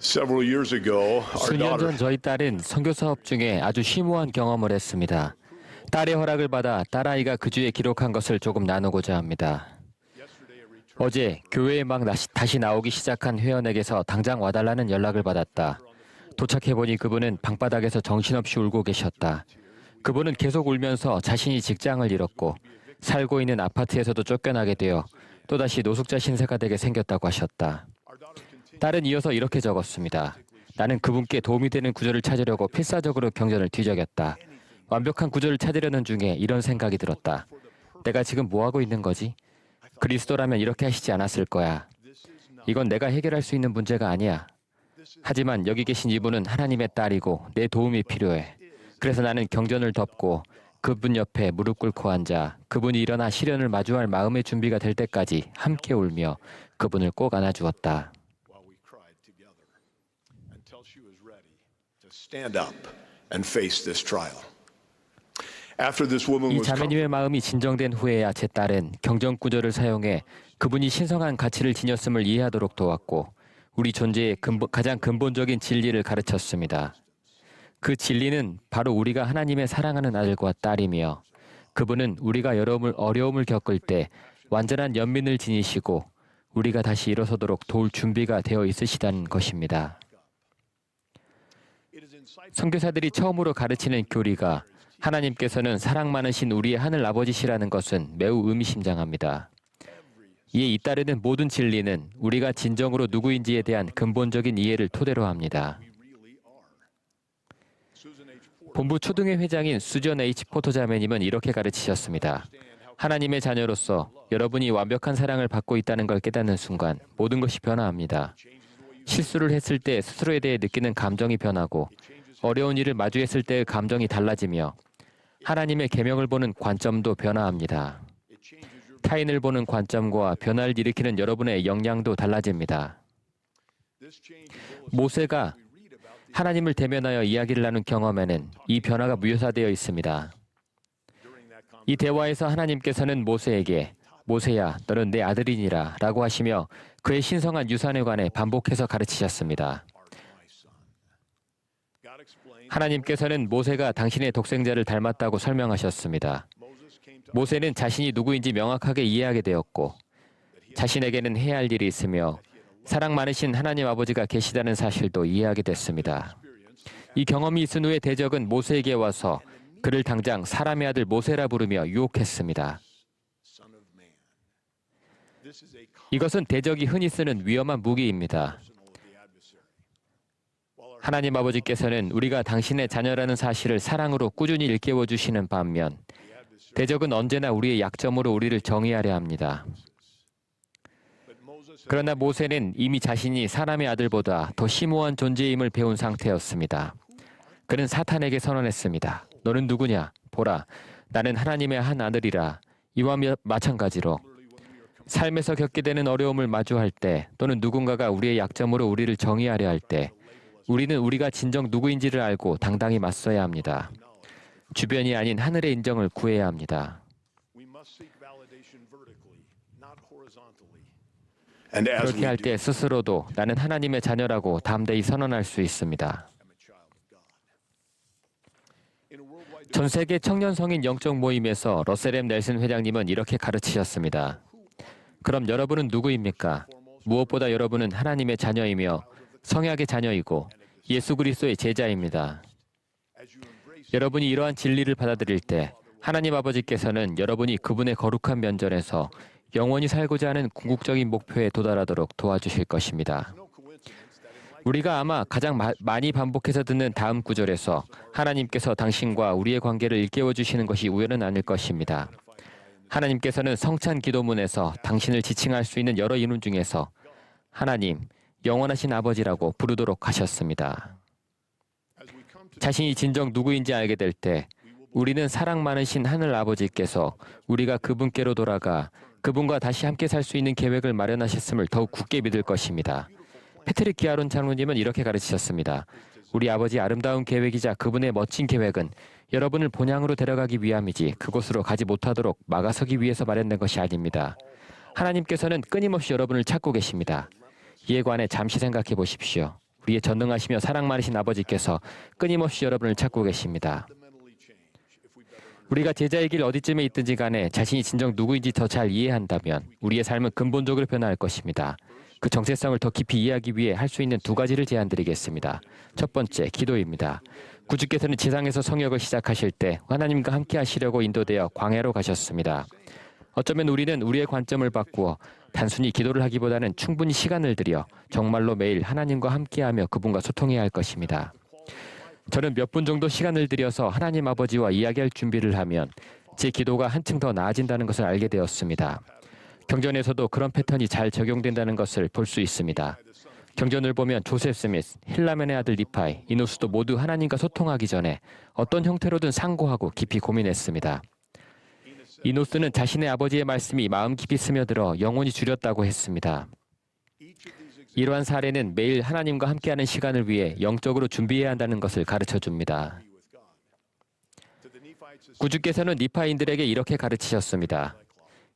Several years ago, our 수년 daughter 전 저희 딸은 선교 사업 중에 아주 심오한 경험을 했습니다. 딸의 허락을 받아 딸아이가 그 주에 기록한 것을 조금 나누고자 합니다. 어제 교회에 막 다시 나오기 시작한 회원에게서 당장 와달라는 연락을 받았다. 도착해보니 그분은 방바닥에서 정신없이 울고 계셨다. 그분은 계속 울면서 자신이 직장을 잃었고 살고 있는 아파트에서도 쫓겨나게 되어 또다시 노숙자 신세가 되게 생겼다고 하셨다. 딸은 이어서 이렇게 적었습니다. 나는 그분께 도움이 되는 구절을 찾으려고 필사적으로 경전을 뒤적였다. 완벽한 구절을 찾으려는 중에 이런 생각이 들었다. 내가 지금 뭐하고 있는 거지? 그리스도라면 이렇게 하시지 않았을 거야. 이건 내가 해결할 수 있는 문제가 아니야. 하지만 여기 계신 이분은 하나님의 딸이고 내 도움이 필요해. 그래서 나는 경전을 덮고 그분 옆에 무릎 꿇고 앉아 그분이 일어나 시련을 마주할 마음의 준비가 될 때까지 함께 울며 그분을 꼭 안아주었다. while we cried together until she was ready to stand up and face this trial. After this woman 이 was 자매님의 마음이 진정된 후에야 제 딸은 경전 구절을 사용해 그분이 신성한 가치를 지녔음을 이해하도록 도왔고 우리 존재의 가장 근본적인 진리를 가르쳤습니다. 그 진리는 바로 우리가 하나님의 사랑하는 아들과 딸이며 그분은 우리가 어려움을 겪을 때 완전한 연민을 지니시고 우리가 다시 일어서도록 도울 준비가 되어 있으시다는 것입니다. 선교사들이 처음으로 가르치는 교리가 하나님께서는 사랑 많으신 우리의 하늘 아버지시라는 것은 매우 의미심장합니다. 이에 잇따르는 모든 진리는 우리가 진정으로 누구인지에 대한 근본적인 이해를 토대로 합니다. 본부 초등회 회장인 수전 H. 포터 자매님은 이렇게 가르치셨습니다. 하나님의 자녀로서 여러분이 완벽한 사랑을 받고 있다는 걸 깨닫는 순간 모든 것이 변화합니다. 실수를 했을 때 스스로에 대해 느끼는 감정이 변하고 어려운 일을 마주했을 때의 감정이 달라지며 하나님의 계명을 보는 관점도 변화합니다. 타인을 보는 관점과 변화를 일으키는 여러분의 역량도 달라집니다. 모세가 하나님을 대면하여 이야기를 나눈 경험에는 이 변화가 묘사되어 있습니다. 이 대화에서 하나님께서는 모세에게 모세야 너는 내 아들이니라 라고 하시며 그의 신성한 유산에 관해 반복해서 가르치셨습니다. 하나님께서는 모세가 당신의 독생자를 닮았다고 설명하셨습니다. 모세는 자신이 누구인지 명확하게 이해하게 되었고 자신에게는 해야 할 일이 있으며 사랑 많으신 하나님 아버지가 계시다는 사실도 이해하게 됐습니다. 이 경험이 있은 후에 대적은 모세에게 와서 그를 당장 사람의 아들 모세라 부르며 유혹했습니다. 이것은 대적이 흔히 쓰는 위험한 무기입니다. 하나님 아버지께서는 우리가 당신의 자녀라는 사실을 사랑으로 꾸준히 일깨워 주시는 반면 대적은 언제나 우리의 약점으로 우리를 정의하려 합니다. 그러나 모세는 이미 자신이 사람의 아들보다 더 심오한 존재임을 배운 상태였습니다. 그는 사탄에게 선언했습니다. 너는 누구냐? 보라, 나는 하나님의 한 아들이라. 이와 마찬가지로 삶에서 겪게 되는 어려움을 마주할 때 또는 누군가가 우리의 약점으로 우리를 정의하려 할 때 우리는 우리가 진정 누구인지를 알고 당당히 맞서야 합니다. 주변이 아닌 하늘의 인정을 구해야 합니다. 그렇게 할 때 스스로도 나는 하나님의 자녀라고 담대히 선언할 수 있습니다. 전 세계 청년 성인 영적 모임에서 러셀 M. 넬슨 회장님은 이렇게 가르치셨습니다. 그럼 여러분은 누구입니까? 무엇보다 여러분은 하나님의 자녀이며 성약의 자녀이고 예수 그리스도의 제자입니다. 여러분이 이러한 진리를 받아들일 때 하나님 아버지께서는 여러분이 그분의 거룩한 면전에서 영원히 살고자 하는 궁극적인 목표에 도달하도록 도와주실 것입니다. 우리가 아마 가장 많이 반복해서 듣는 다음 구절에서 하나님께서 당신과 우리의 관계를 일깨워 주시는 것이 우연은 아닐 것입니다. 하나님께서는 성찬 기도문에서 당신을 지칭할 수 있는 여러 이름 중에서 하나님, 영원하신 아버지라고 부르도록 하셨습니다. 자신이 진정 누구인지 알게 될 때 우리는 사랑 많으신 하늘 아버지께서 우리가 그분께로 돌아가 그분과 다시 함께 살 수 있는 계획을 마련하셨음을 더욱 굳게 믿을 것입니다. 패트릭 기아론 장로님은 이렇게 가르치셨습니다. 우리 아버지 아름다운 계획이자 그분의 멋진 계획은 여러분을 본향으로 데려가기 위함이지 그곳으로 가지 못하도록 막아서기 위해서 마련된 것이 아닙니다. 하나님께서는 끊임없이 여러분을 찾고 계십니다. 이에 관해 잠시 생각해 보십시오. 우리의 전능하시며 사랑 많으신 아버지께서 끊임없이 여러분을 찾고 계십니다. 우리가 제자의 길 어디쯤에 있든지 간에 자신이 진정 누구인지 더 잘 이해한다면 우리의 삶은 근본적으로 변화할 것입니다. 그 정체성을 더 깊이 이해하기 위해 할 수 있는 두 가지를 제안드리겠습니다. 첫 번째, 기도입니다. 구주께서는 지상에서 성역을 시작하실 때 하나님과 함께 하시려고 인도되어 광야로 가셨습니다. 어쩌면 우리는 우리의 관점을 바꾸어 단순히 기도를 하기보다는 충분히 시간을 들여 정말로 매일 하나님과 함께하며 그분과 소통해야 할 것입니다. 저는 몇 분 정도 시간을 들여서 하나님 아버지와 이야기할 준비를 하면 제 기도가 한층 더 나아진다는 것을 알게 되었습니다. 경전에서도 그런 패턴이 잘 적용된다는 것을 볼 수 있습니다. 경전을 보면 조셉 스미스, 힐라멘의 아들 니파이, 이노스도 모두 하나님과 소통하기 전에 어떤 형태로든 상고하고 깊이 고민했습니다. 이노스는 자신의 아버지의 말씀이 마음 깊이 스며들어 영혼이 주렸다고 했습니다. 이러한 사례는 매일 하나님과 함께하는 시간을 위해 영적으로 준비해야 한다는 것을 가르쳐줍니다. 구주께서는 니파인들에게 이렇게 가르치셨습니다.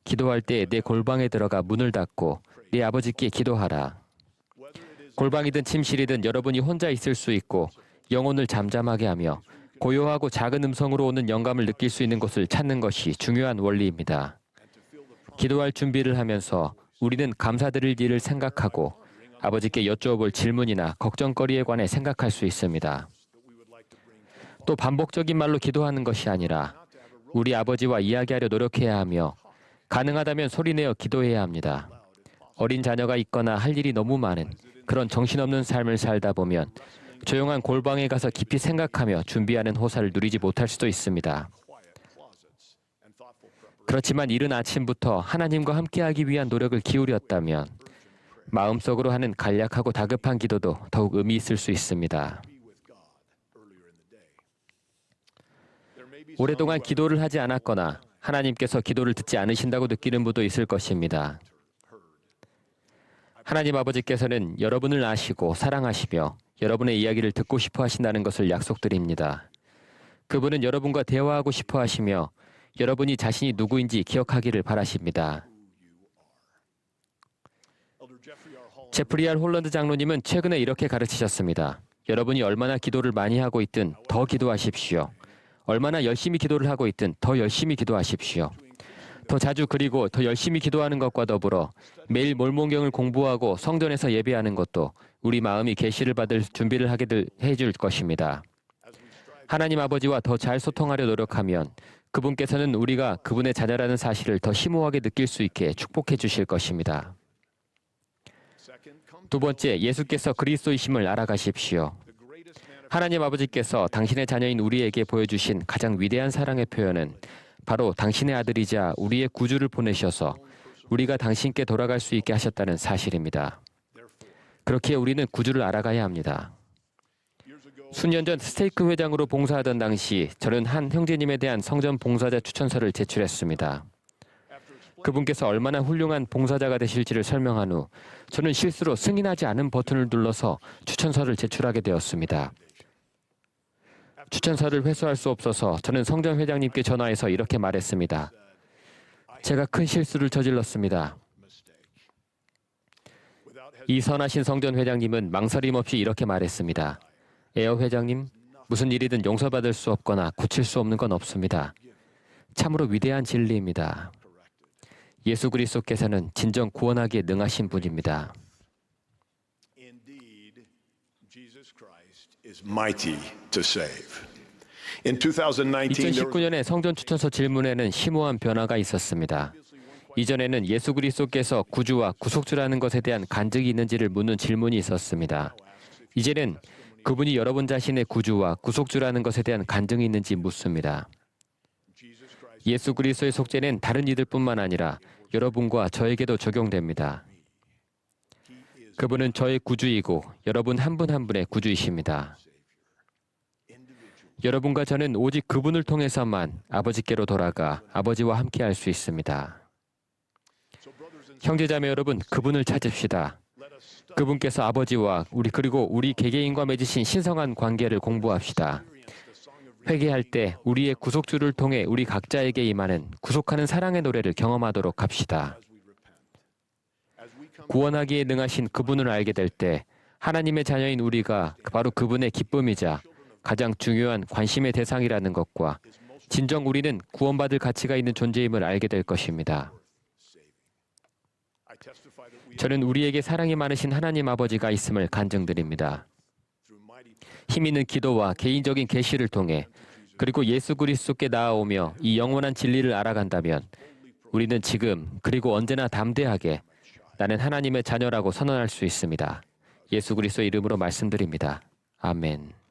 기도할 때 내 골방에 들어가 문을 닫고 네 아버지께 기도하라. 골방이든 침실이든 여러분이 혼자 있을 수 있고 영혼을 잠잠하게 하며 고요하고 작은 음성으로 오는 영감을 느낄 수 있는 곳을 찾는 것이 중요한 원리입니다. 기도할 준비를 하면서 우리는 감사드릴 일을 생각하고 아버지께 여쭈어볼 질문이나 걱정거리에 관해 생각할 수 있습니다. 또 반복적인 말로 기도하는 것이 아니라 우리 아버지와 이야기하려 노력해야 하며 가능하다면 소리내어 기도해야 합니다. 어린 자녀가 있거나 할 일이 너무 많은 그런 정신없는 삶을 살다 보면 조용한 골방에 가서 깊이 생각하며 준비하는 호사를 누리지 못할 수도 있습니다. 그렇지만 이른 아침부터 하나님과 함께하기 위한 노력을 기울였다면 마음속으로 하는 간략하고 다급한 기도도 더욱 의미 있을 수 있습니다. 오랫동안 기도를 하지 않았거나 하나님께서 기도를 듣지 않으신다고 느끼는 분도 있을 것입니다. 하나님 아버지께서는 여러분을 아시고 사랑하시며 여러분의 이야기를 듣고 싶어 하신다는 것을 약속드립니다. 그분은 여러분과 대화하고 싶어 하시며 여러분이 자신이 누구인지 기억하기를 바라십니다. 제프리 R. 홀런드 장로님은 최근에 이렇게 가르치셨습니다. 여러분이 얼마나 기도를 많이 하고 있든 더 기도하십시오. 얼마나 열심히 기도를 하고 있든 더 열심히 기도하십시오. 더 자주 그리고 더 열심히 기도하는 것과 더불어 매일 몰몬경을 공부하고 성전에서 예배하는 것도 우리 마음이 계시를 받을 준비를 하게 해줄 것입니다. 하나님 아버지와 더 잘 소통하려 노력하면 그분께서는 우리가 그분의 자녀라는 사실을 더 심오하게 느낄 수 있게 축복해 주실 것입니다. 두 번째, 예수께서 그리스도이심을 알아가십시오. 하나님 아버지께서 당신의 자녀인 우리에게 보여주신 가장 위대한 사랑의 표현은 바로 당신의 아들이자 우리의 구주를 보내셔서 우리가 당신께 돌아갈 수 있게 하셨다는 사실입니다. 그렇기에 우리는 구주를 알아가야 합니다. 수년 전 스테이크 회장으로 봉사하던 당시 저는 한 형제님에 대한 성전 봉사자 추천서를 제출했습니다. 그분께서 얼마나 훌륭한 봉사자가 되실지를 설명한 후 저는 실수로 승인하지 않은 버튼을 눌러서 추천서를 제출하게 되었습니다. 추천서를 회수할 수 없어서 저는 성전 회장님께 전화해서 이렇게 말했습니다. 제가 큰 실수를 저질렀습니다. 이 선하신 성전 회장님은 망설임 없이 이렇게 말했습니다. 에어 회장님, 무슨 일이든 용서받을 수 없거나 고칠 수 없는 건 없습니다. 참으로 위대한 진리입니다. 예수 그리스도께서는 진정 구원하기에 능하신 분입니다. Mighty to save. In 2019년에 성전 추천서 질문에는 심오한 변화가 있었습니다. 이전에는 예수 그리스도께서 구주와 구속주라는 것에 대한 간증이 있는지를 묻는 질문이 있었습니다. 이제는 그분이 여러분 자신의 구주와 구속주라는 것에 대한 간증이 있는지 묻습니다. 예수 그리스도의 속죄는 다른 이들뿐만 아니라 여러분과 저에게도 적용됩니다. 그분은 저의 구주이고 여러분 한 분 한 분의 구주이십니다. 여러분과 저는 오직 그분을 통해서만 아버지께로 돌아가 아버지와 함께할 수 있습니다. 형제자매 여러분, 그분을 찾읍시다. 그분께서 아버지와 그리고 우리 개개인과 맺으신 신성한 관계를 공부합시다. 회개할 때 우리의 구속주를 통해 우리 각자에게 임하는 구속하는 사랑의 노래를 경험하도록 합시다. 구원하기에 능하신 그분을 알게 될 때 하나님의 자녀인 우리가 바로 그분의 기쁨이자 가장 중요한 관심의 대상이라는 것과 진정 우리는 구원받을 가치가 있는 존재임을 알게 될 것입니다. 저는 우리에게 사랑이 많으신 하나님 아버지가 있음을 간증드립니다. 힘 있는 기도와 개인적인 계시를 통해 그리고 예수 그리스도께 나아오며 이 영원한 진리를 알아간다면 우리는 지금 그리고 언제나 담대하게 나는 하나님의 자녀라고 선언할 수 있습니다. 예수 그리스도의 이름으로 말씀드립니다. 아멘.